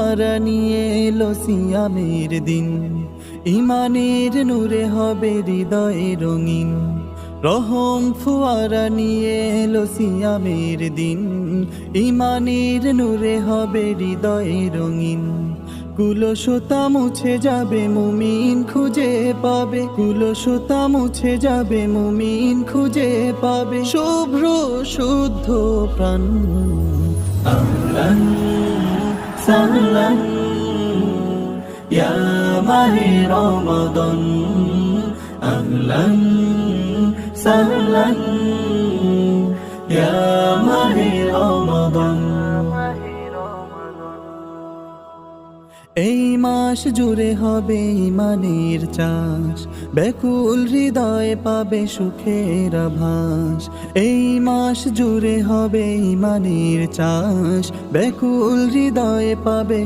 তারা নিয়ে এলো সিয়ামের দিন, ইমানের নূরে হবে হৃদয়ে রঙিন। রহম ফুয়ারা নিয়ে এলো সিয়ামের দিন, ইমানের নূরে হবে হৃদয়ে রঙিন। কুলসতা মুছে যাবে মুমিন খুঁজে পাবে, কুলসতা মুছে যাবে মুমিন খুঁজে পাবে শুভ্র শুদ্ধ প্রাণ। আহলান সাহলান ইয়া মাহে রমাদান, আহলান সাহলান ইয়া মাহে রমাদান। এই মাস জুড়ে হবে ইমানের চাষ, ব্যাকুল হৃদয়ে পাবে সুখের আভাস। এই মাস জুড়ে হবে ইমানের চাষ, ব্যাকুল হৃদয়ে পাবে